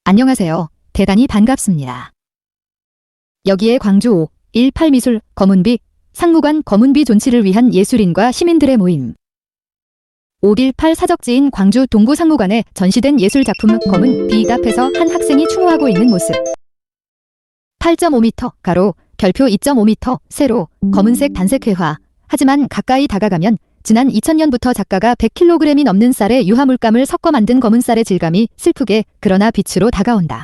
안녕하세요. 대단히 반갑습니다. 여기에 광주 5.18 미술 검은비 상무관 검은비 존치를 위한 예술인과 시민들의 모임. 5.18 사적지인 광주 동구 상무관에 전시된 예술작품 검은비 앞에서 한 학생이 추모하고 있는 모습. 8.5m 가로 결표 2.5m 세로 검은색 단색 회화. 하지만 가까이 다가가면 지난 2000년부터 작가가 100kg이 넘는 쌀에 유화물감을 섞어 만든 검은 쌀의 질감이 슬프게 그러나 빛으로 다가온다.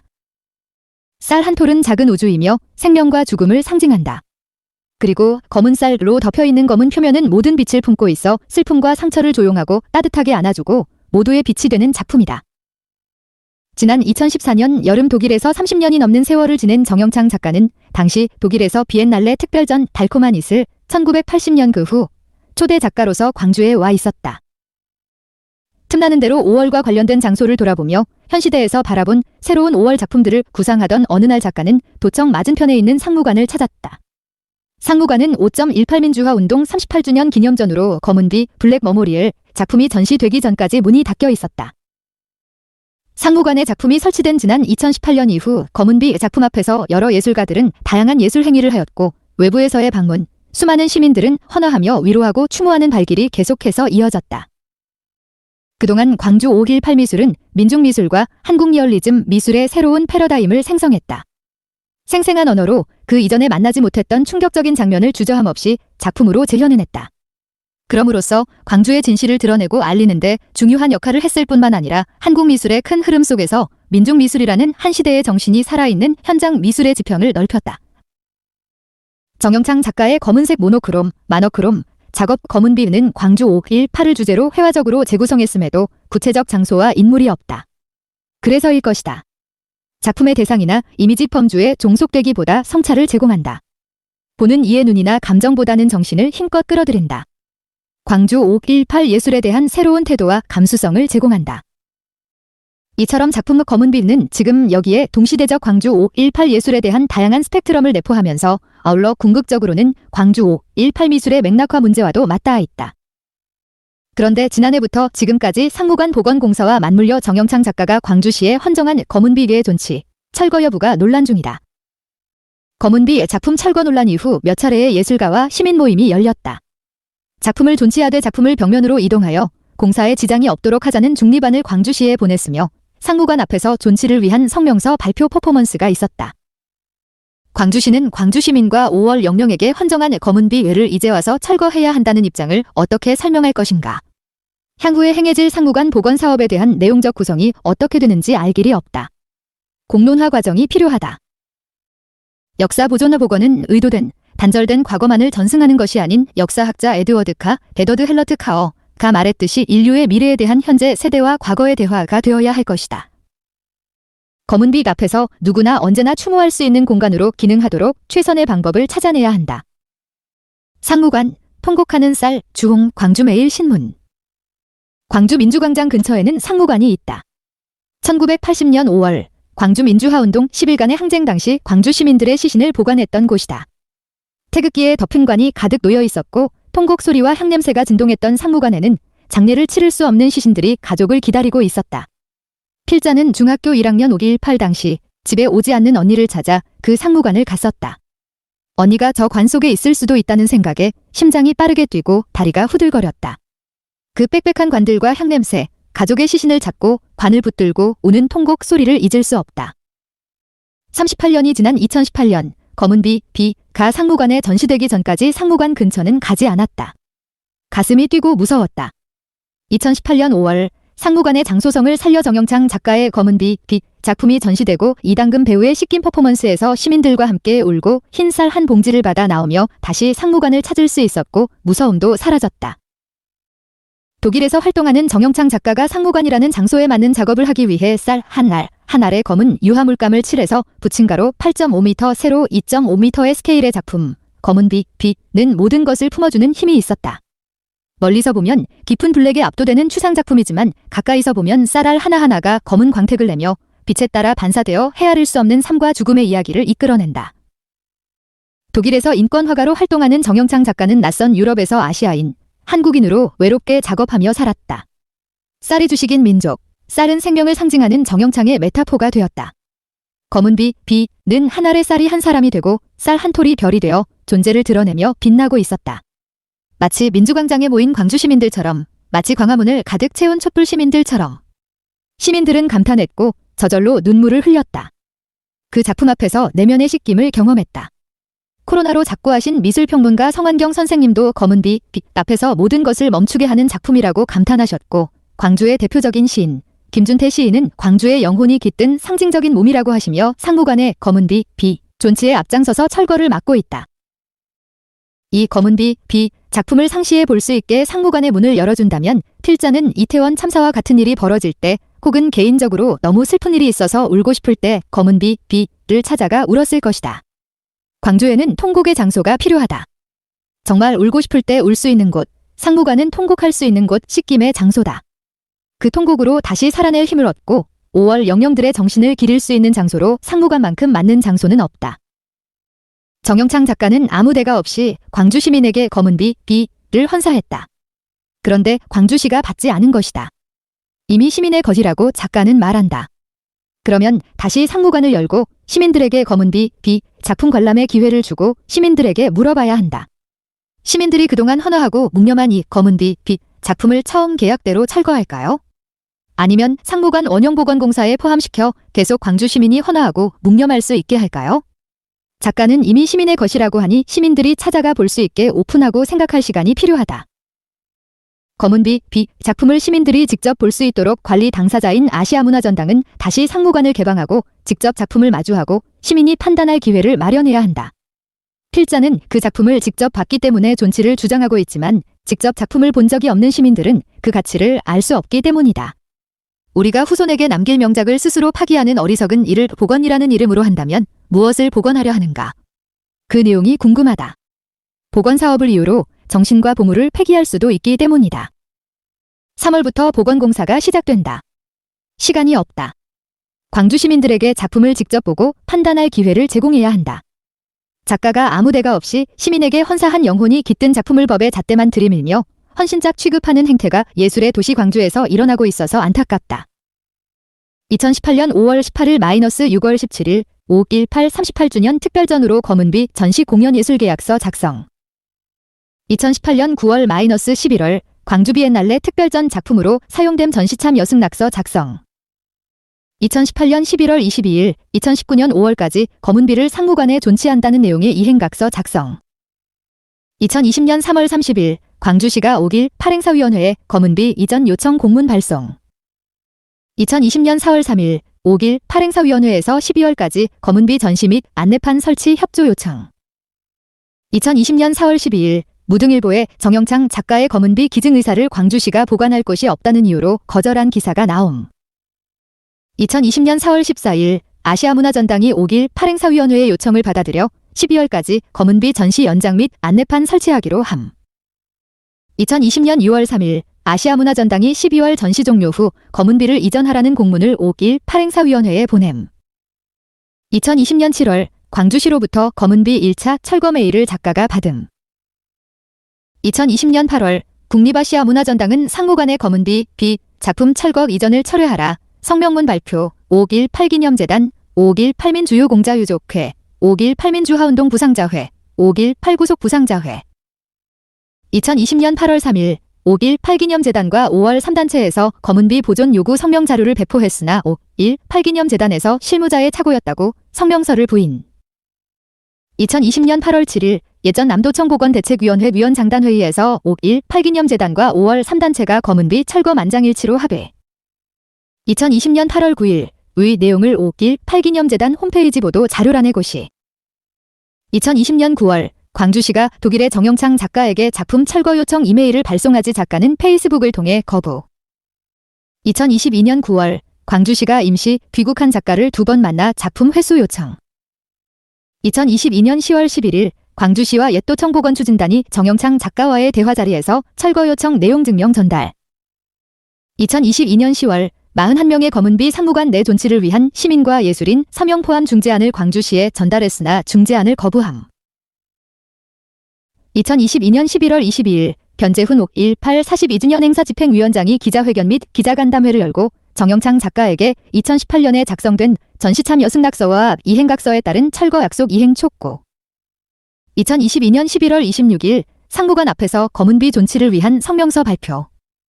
쌀 한 톨은 작은 우주이며 생명과 죽음을 상징한다. 그리고 검은 쌀로 덮여있는 검은 표면은 모든 빛을 품고 있어 슬픔과 상처를 조용하고 따뜻하게 안아주고 모두의 빛이 되는 작품이다. 지난 2014년 여름 독일에서 30년이 넘는 세월을 지낸 정영창 작가는 당시 독일에서 비엔날레 특별전 달콤한 이슬 1980년 그 후 초대 작가로서 광주에 와 있었다. 틈나는 대로 5월과 관련된 장소를 돌아보며 현 시대에서 바라본 새로운 5월 작품들을 구상하던 어느 날 작가는 도청 맞은편에 있는 상무관을 찾았다. 상무관은 5.18 민주화 운동 38주년 기념전으로 검은비 블랙 머모리얼 작품이 전시되기 전까지 문이 닫혀 있었다. 상무관의 작품이 설치된 지난 2018년 이후 검은비 작품 앞에서 여러 예술가들은 다양한 예술 행위를 하였고 외부에서의 방문, 수많은 시민들은 헌화하며 위로하고 추모하는 발길이 계속해서 이어졌다. 그동안 광주 5.18 미술은 민중미술과 한국 리얼리즘 미술의 새로운 패러다임을 생성했다. 생생한 언어로 그 이전에 만나지 못했던 충격적인 장면을 주저함 없이 작품으로 재현해냈다. 그럼으로써 광주의 진실을 드러내고 알리는 데 중요한 역할을 했을 뿐만 아니라 한국 미술의 큰 흐름 속에서 민중미술이라는 한 시대의 정신이 살아있는 현장 미술의 지평을 넓혔다. 정영창 작가의 검은색 모노크롬, 마너크롬, 작업 검은비는 광주 5.18을 주제로 회화적으로 재구성했음에도 구체적 장소와 인물이 없다. 그래서일 것이다. 작품의 대상이나 이미지 펌주에 종속되기보다 성찰을 제공한다. 보는 이의 눈이나 감정보다는 정신을 힘껏 끌어들인다. 광주 5.18 예술에 대한 새로운 태도와 감수성을 제공한다. 이처럼 작품 검은비는 지금 여기에 동시대적 광주 5.18 예술에 대한 다양한 스펙트럼을 내포하면서 아울러 궁극적으로는 광주 5.18 미술의 맥락화 문제와도 맞닿아 있다. 그런데 지난해부터 지금까지 상무관 보건공사와 맞물려 정영창 작가가 광주시에 헌정한 검은비의 존치, 철거 여부가 논란 중이다. 검은비 작품 철거 논란 이후 몇 차례의 예술가와 시민 모임이 열렸다. 작품을 존치하되 작품을 벽면으로 이동하여 공사에 지장이 없도록 하자는 중립안을 광주시에 보냈으며 상무관 앞에서 존치를 위한 성명서 발표 퍼포먼스가 있었다. 광주시는 광주시민과 5월 영령에게 헌정한 검은비 외를 이제 와서 철거해야 한다는 입장을 어떻게 설명할 것인가. 향후에 행해질 상무관 복원 사업에 대한 내용적 구성이 어떻게 되는지 알 길이 없다. 공론화 과정이 필요하다. 역사 보존과 복원은 의도된, 단절된 과거만을 전승하는 것이 아닌 역사학자 에드워드 베더드 헬러트 카어가 말했듯이 인류의 미래에 대한 현재 세대와 과거의 대화가 되어야 할 것이다. 검은비 앞에서 누구나 언제나 추모할 수 있는 공간으로 기능하도록 최선의 방법을 찾아내야 한다. 상무관, 통곡하는 쌀, 주홍, 광주매일신문. 광주 민주광장 근처에는 상무관이 있다. 1980년 5월 광주 민주화운동 10일간의 항쟁 당시 광주 시민들의 시신을 보관했던 곳이다. 태극기에 덮은 관이 가득 놓여 있었고 통곡 소리와 향냄새가 진동했던 상무관에는 장례를 치를 수 없는 시신들이 가족을 기다리고 있었다. 필자는 중학교 1학년 5.18 당시 집에 오지 않는 언니를 찾아 그 상무관을 갔었다. 언니가 저 관 속에 있을 수도 있다는 생각에 심장이 빠르게 뛰고 다리가 후들거렸다. 그 빽빽한 관들과 향냄새, 가족의 시신을 찾고 관을 붙들고 우는 통곡 소리를 잊을 수 없다. 38년이 지난 2018년 검은비가 상무관에 전시되기 전까지 상무관 근처는 가지 않았다. 가슴이 뛰고 무서웠다. 2018년 5월 상무관의 장소성을 살려 정영창 작가의 검은비 작품이 전시되고 이당금 배우의 씻김 퍼포먼스에서 시민들과 함께 울고 흰 쌀 한 봉지를 받아 나오며 다시 상무관을 찾을 수 있었고 무서움도 사라졌다. 독일에서 활동하는 정영창 작가가 상무관이라는 장소에 맞는 작업을 하기 위해 쌀 한 알에 검은 유화물감을 칠해서 붙인 가로 8.5m 세로 2.5m의 스케일의 작품 검은비는 모든 것을 품어주는 힘이 있었다. 멀리서 보면 깊은 블랙에 압도되는 추상작품이지만 가까이서 보면 쌀알 하나하나가 검은 광택을 내며 빛에 따라 반사되어 헤아릴 수 없는 삶과 죽음의 이야기를 이끌어낸다. 독일에서 인권화가로 활동하는 정영창 작가는 낯선 유럽에서 아시아인, 한국인으로 외롭게 작업하며 살았다. 쌀이 주식인 민족, 쌀은 생명을 상징하는 정영창의 메타포가 되었다. 검은 비는 한 알의 쌀이 한 사람이 되고 쌀 한 톨이 별이 되어 존재를 드러내며 빛나고 있었다. 마치 민주광장에 모인 광주 시민들처럼, 마치 광화문을 가득 채운 촛불 시민들처럼. 시민들은 감탄했고 저절로 눈물을 흘렸다. 그 작품 앞에서 내면의 씻김을 경험했다. 코로나로 작고하신 미술평론가 성환경 선생님도 검은 빛 앞에서 모든 것을 멈추게 하는 작품이라고 감탄하셨고, 광주의 대표적인 시인 김준태 시인은 광주의 영혼이 깃든 상징적인 몸이라고 하시며 상무관의 검은 비 존치에 앞장서서 철거를 막고 있다. 이 검은 비 작품을 상시해 볼 수 있게 상무관의 문을 열어준다면 필자는 이태원 참사와 같은 일이 벌어질 때, 혹은 개인적으로 너무 슬픈 일이 있어서 울고 싶을 때 검은 비를 찾아가 울었을 것이다. 광주에는 통곡의 장소가 필요하다. 정말 울고 싶을 때 울 수 있는 곳, 상무관은 통곡할 수 있는 곳, 씻김의 장소다. 그 통곡으로 다시 살아낼 힘을 얻고 5월 영령들의 정신을 기릴 수 있는 장소로 상무관만큼 맞는 장소는 없다. 정영창 작가는 아무 대가 없이 광주 시민에게 검은 비를 헌사했다. 그런데 광주시가 받지 않은 것이다. 이미 시민의 것이라고 작가는 말한다. 그러면 다시 상무관을 열고 시민들에게 검은 비 작품 관람의 기회를 주고 시민들에게 물어봐야 한다. 시민들이 그동안 헌화하고 묵념한 이 검은 비 작품을 처음 계약대로 철거할까요? 아니면 상무관 원형보건공사에 포함시켜 계속 광주 시민이 헌화하고 묵념할 수 있게 할까요? 작가는 이미 시민의 것이라고 하니 시민들이 찾아가 볼 수 있게 오픈하고 생각할 시간이 필요하다. 검은 비 작품을 시민들이 직접 볼 수 있도록 관리 당사자인 아시아문화전당은 다시 상무관을 개방하고 직접 작품을 마주하고 시민이 판단할 기회를 마련해야 한다. 필자는 그 작품을 직접 봤기 때문에 존치를 주장하고 있지만 직접 작품을 본 적이 없는 시민들은 그 가치를 알 수 없기 때문이다. 우리가 후손에게 남길 명작을 스스로 파기하는 어리석은 일을 복원이라는 이름으로 한다면 무엇을 복원하려 하는가? 그 내용이 궁금하다. 복원 사업을 이유로 정신과 보물을 폐기할 수도 있기 때문이다. 3월부터 복원공사가 시작된다. 시간이 없다. 광주 시민들에게 작품을 직접 보고 판단할 기회를 제공해야 한다. 작가가 아무 대가 없이 시민에게 헌사한 영혼이 깃든 작품을 법의 잣대만 들이밀며 헌신작 취급하는 행태가 예술의 도시 광주에서 일어나고 있어서 안타깝다. 2018년 5월 18일 - 6월 17일 5.18 38주년 특별전으로 검은비 전시 공연예술계약서 작성. 2018년 9월 - 11월 광주 비엔날레 특별전 작품으로 사용됨 전시참 여승낙서 작성. 2018년 11월 22일 2019년 5월까지 검은비를 상무관에 존치한다는 내용의 이행각서 작성. 2020년 3월 30일 광주시가 5길 8행사위원회에 검은비 이전 요청 공문 발송. 2020년 4월 3일 5길 8행사위원회에서 12월까지 검은비 전시 및 안내판 설치 협조 요청. 2020년 4월 12일 무등일보에 정영창 작가의 검은비 기증 의사를 광주시가 보관할 곳이 없다는 이유로 거절한 기사가 나옴. 2020년 4월 14일 아시아문화전당이 5길 8행사위원회의 요청을 받아들여 12월까지 검은비 전시 연장 및 안내판 설치하기로 함. 2020년 6월 3일 아시아문화전당이 12월 전시 종료 후 검은비를 이전하라는 공문을 5길 8행사위원회에 보냄. 2020년 7월 광주시로부터 검은비 1차 철거 메일을 작가가 받음. 2020년 8월 국립아시아문화전당은 상무관의 검은비 작품 철거 이전을 철회하라 성명문 발표 5길 8기념재단 5길 8민주유공자유족회 5길 8민주화운동 부상자회 5길 8구속 부상자회. 2020년 8월 3일 5길 8기념재단과 5월 3단체에서 검은비 보존 요구 성명 자료를 배포했으나 5길 8기념재단에서 실무자의 착오였다고 성명서를 부인. 2020년 8월 7일 예전 남도청 보건대책위원회 위원장단회의에서 5길 8기념재단과 5월 3단체가 검은비 철거 만장일치로 합의. 2020년 8월 9일 의 내용을 5길 8기념재단 홈페이지 보도 자료란에 고시. 2020년 9월 광주시가 독일의 정영창 작가에게 작품 철거 요청 이메일을 발송하지 작가는 페이스북을 통해 거부. 2022년 9월 광주시가 임시 귀국한 작가를 2번 만나 작품 회수 요청. 2022년 10월 11일 광주시와 옛도청보건추진단이 정영창 작가와의 대화 자리에서 철거 요청 내용 증명 전달. 2022년 10월 41명의 검은비 상무관 내 존치를 위한 시민과 예술인 서명 포함 중재안을 광주시에 전달했으나 중재안을 거부함. 2022년 11월 22일 변재훈 5.18 42주년 행사 집행위원장이 기자회견 및 기자간담회를 열고 정영창 작가에게 2018년에 작성된 전시참 여승낙서와 이행각서에 따른 철거 약속 이행 촉구. 2022년 11월 26일 상무관 앞에서 검은비 존치를 위한 성명서 발표.